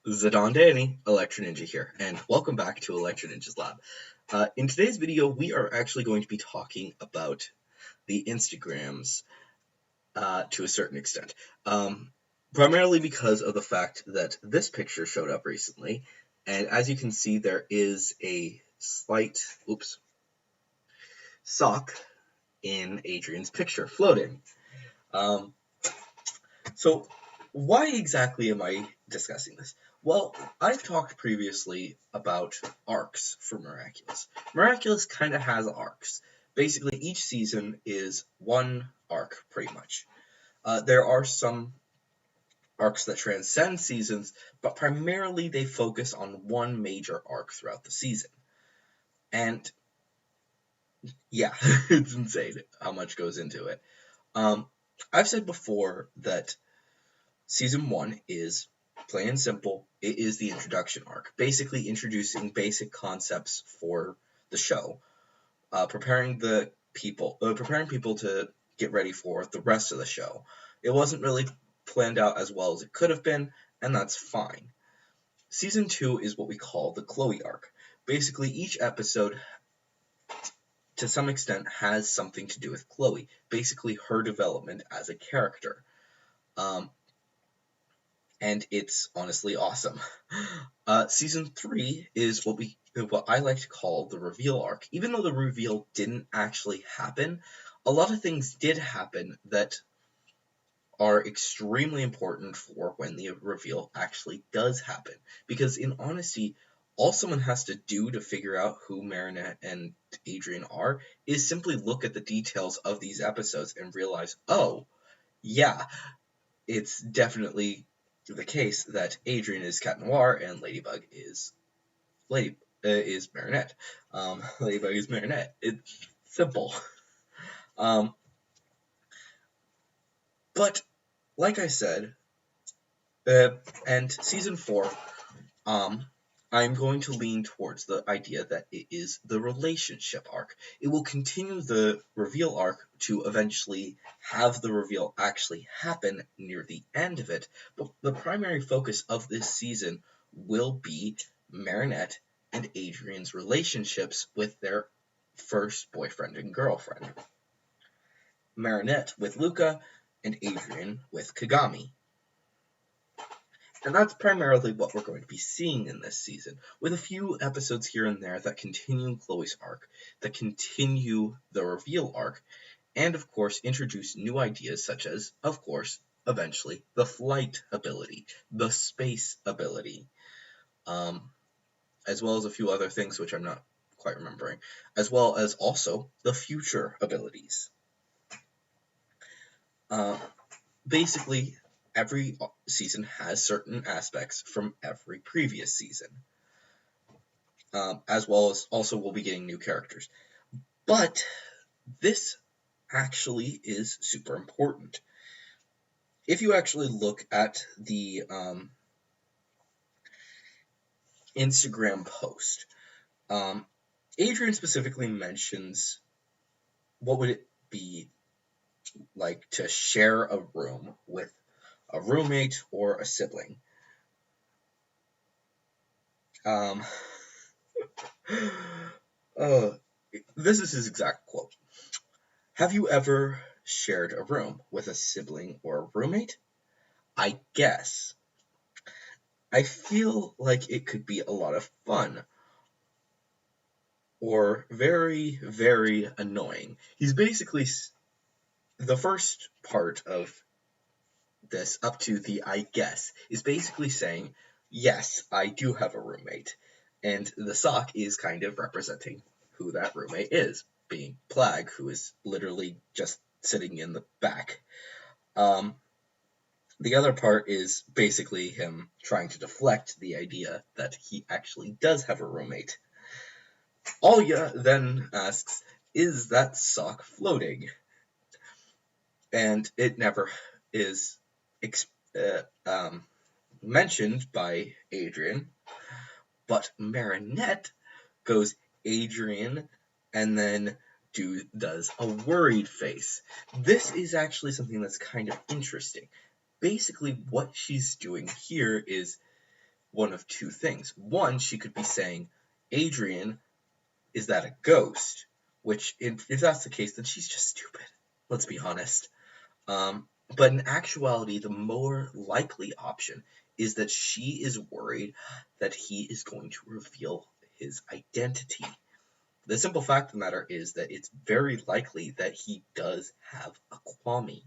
Zidane Danny, Electro Ninja here, and welcome back to Electro Ninja's Lab. In today's video, we are actually going to be talking about the Instagrams to a certain extent. Primarily because of the fact that this picture showed up recently, and as you can see, there is a slight, sock in Adrian's picture floating. Um, So, why exactly am I discussing this? Well, I've talked previously about arcs for Miraculous. Miraculous kind of has arcs. Basically, each season is one arc, pretty much. There are some arcs that transcend seasons, but primarily they focus on one major arc throughout the season. And yeah, it's insane how much goes into it. I've said before that Season 1 is plain and simple. It is the introduction arc, basically introducing basic concepts for the show, preparing people to get ready for the rest of the show. It wasn't really planned out as well as it could have been, and that's fine. Season 2 is what we call the Chloe arc. Basically, each episode, to some extent, has something to do with Chloe. Basically, her development as a character. And it's honestly awesome. Season 3 is what I like to call the reveal arc. Even though the reveal didn't actually happen, a lot of things did happen that are extremely important for when the reveal actually does happen. Because in honesty, all someone has to do to figure out who Marinette and Adrian are is simply look at the details of these episodes and realize, oh, yeah, it's definitely the case that Adrian is Cat Noir and Ladybug is Marinette. Ladybug is Marinette. It's simple. But like I said, and season 4, I'm going to lean towards the idea that it is the relationship arc. It will continue the reveal arc to eventually have the reveal actually happen near the end of it, but the primary focus of this season will be Marinette and Adrian's relationships with their first boyfriend and girlfriend. Marinette with Luca, and Adrian with Kagami. And that's primarily what we're going to be seeing in this season, with a few episodes here and there that continue Chloe's arc, that continue the reveal arc, and of course introduce new ideas such as, of course, eventually, the flight ability, the space ability, as well as a few other things which I'm not quite remembering, as well as also the future abilities. Basically, every season has certain aspects from every previous season. As well as also we'll be getting new characters. But this actually is super important. If you actually look at the Instagram post, Adrian specifically mentions what would it be like to share a room with a roommate or a sibling. This is his exact quote. Have you ever shared a room with a sibling or a roommate? I guess. I feel like it could be a lot of fun. Or very, very annoying. He's basically, the first part of this, up to the I guess, is basically saying, yes, I do have a roommate. And the sock is kind of representing who that roommate is, being Plag, who is literally just sitting in the back. The other part is basically him trying to deflect the idea that he actually does have a roommate. Alya then asks, is that sock floating? And it never is mentioned by Adrian, but Marinette goes Adrian and then does a worried face. This is actually something that's kind of interesting. Basically, what she's doing here is one of two things. One, she could be saying, Adrian, is that a ghost? Which, if that's the case, then she's just stupid. Let's be honest. But in actuality, the more likely option is that she is worried that he is going to reveal his identity. The simple fact of the matter is that it's very likely that he does have a Kwame.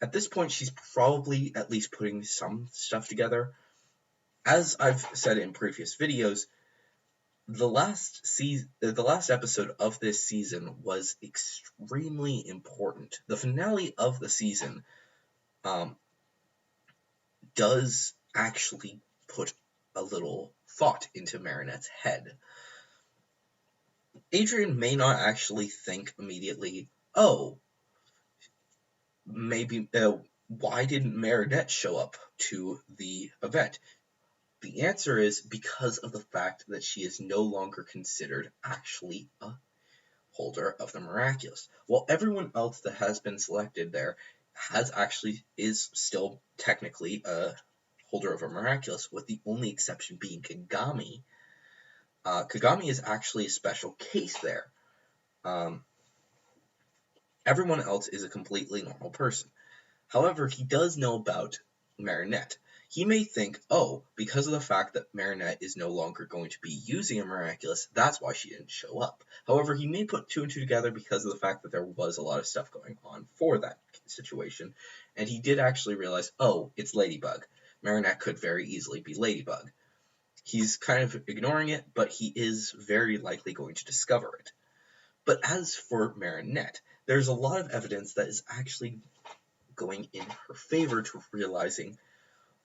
At this point, she's probably at least putting some stuff together. As I've said in previous videos, the last episode of this season was extremely important. The finale of the season does actually put a little thought into Marinette's head. Adrian may not actually think immediately, oh, maybe, why didn't Marinette show up to the event? The answer is because of the fact that she is no longer considered actually a holder of the miraculous. While everyone else that has been selected there is still technically a holder of a miraculous, with the only exception being Kagami. Kagami is actually a special case there. Everyone else is a completely normal person. However, he does know about Marinette. He may think, oh, because of the fact that Marinette is no longer going to be using a miraculous, that's why she didn't show up. However, he may put two and two together because of the fact that there was a lot of stuff going on for that situation, and he did actually realize, oh, it's Ladybug. Marinette could very easily be Ladybug. He's kind of ignoring it, but he is very likely going to discover it. But as for Marinette, there's a lot of evidence that is actually going in her favor to realizing,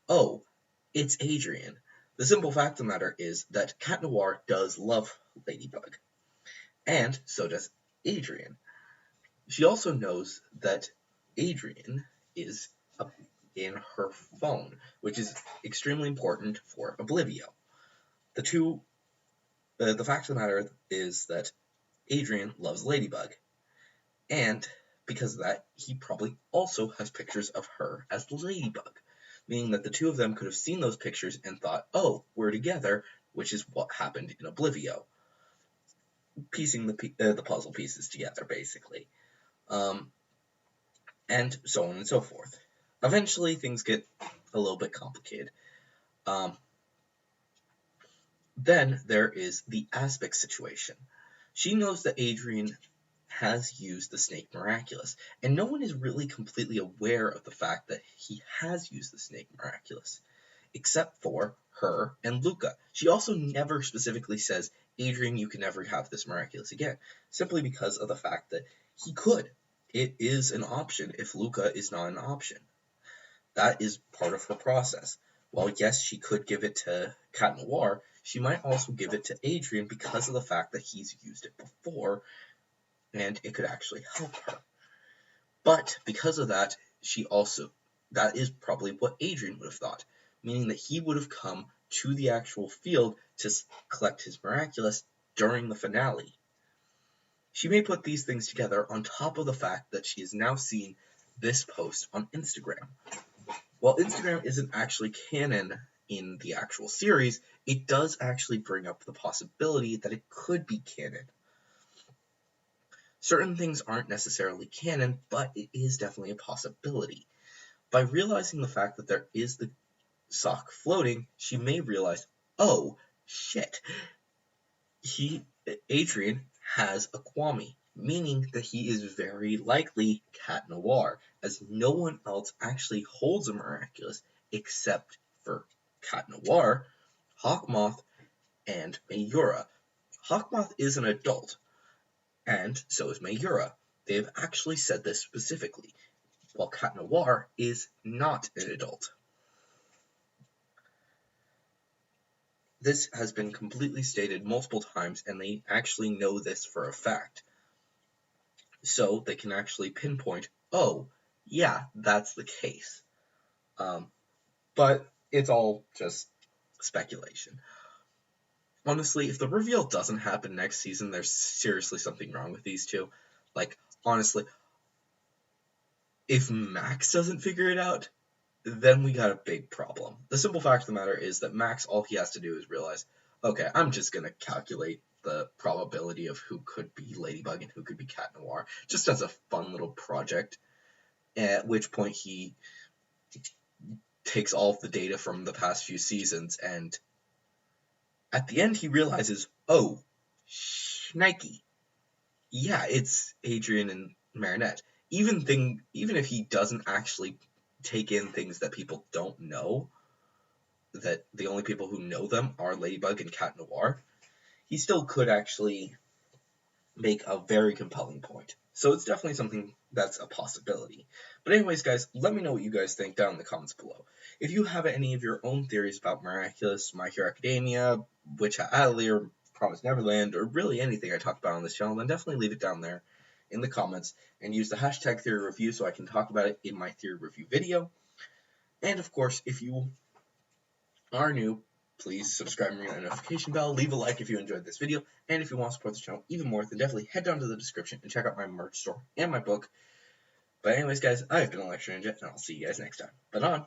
oh, it's Adrian. The simple fact of the matter is that Cat Noir does love Ladybug, and so does Adrian. She also knows that Adrian is in her phone, which is extremely important for Oblivio. The fact of the matter is that Adrian loves Ladybug, and because of that, he probably also has pictures of her as Ladybug, meaning that the two of them could have seen those pictures and thought, oh, we're together, which is what happened in Oblivio. Piecing the puzzle pieces together, basically. And so on and so forth. Eventually, things get a little bit complicated. Then there is the Aspect situation. She knows that Adrian has used the Snake Miraculous, and no one is really completely aware of the fact that he has used the Snake Miraculous, except for her and Luca. She also never specifically says, Adrian, you can never have this Miraculous again, simply because of the fact that he could. It is an option if Luca is not an option. That is part of her process. While yes, she could give it to Cat Noir, she might also give it to Adrian because of the fact that he's used it before, and it could actually help her. But because of that, that is probably what Adrian would have thought, meaning that he would have come to the actual field to collect his miraculous during the finale. She may put these things together on top of the fact that she has now seen this post on Instagram. While Instagram isn't actually canon in the actual series, it does actually bring up the possibility that it could be canon. Certain things aren't necessarily canon, but it is definitely a possibility. By realizing the fact that there is the sock floating, she may realize, oh, shit, Adrian has a Kwame, meaning that he is very likely Cat Noir, as no one else actually holds a miraculous except for Cat Noir, Hawkmoth, and Mayura. Hawkmoth is an adult, and so is Mayura. They have actually said this specifically, while Cat Noir is not an adult. This has been completely stated multiple times, and they actually know this for a fact. So they can actually pinpoint, oh, yeah, that's the case. But it's all just speculation. Honestly, if the reveal doesn't happen next season, there's seriously something wrong with these two. Like, honestly, if Max doesn't figure it out, then we got a big problem. The simple fact of the matter is that Max, all he has to do is realize, okay, I'm just going to calculate the probability of who could be Ladybug and who could be Cat Noir, just as a fun little project, at which point he takes all of the data from the past few seasons, and at the end he realizes, oh, shnikey. Yeah, it's Adrien and Marinette. Even if he doesn't actually take in things that people don't know, that the only people who know them are Ladybug and Cat Noir, he still could actually make a very compelling point. So it's definitely something that's a possibility. But anyways, guys, let me know what you guys think down in the comments below. If you have any of your own theories about Miraculous, My Hero Academia, Witch Hat Atelier, Promise Neverland, or really anything I talked about on this channel, then definitely leave it down there in the comments and use the hashtag theory review so I can talk about it in my theory review video. And of course, if you are new, please subscribe and ring that notification bell, leave a like if you enjoyed this video, and if you want to support this channel even more, then definitely head down to the description and check out my merch store and my book. But anyways, guys, I've been Electro Ninja, and I'll see you guys next time. But on!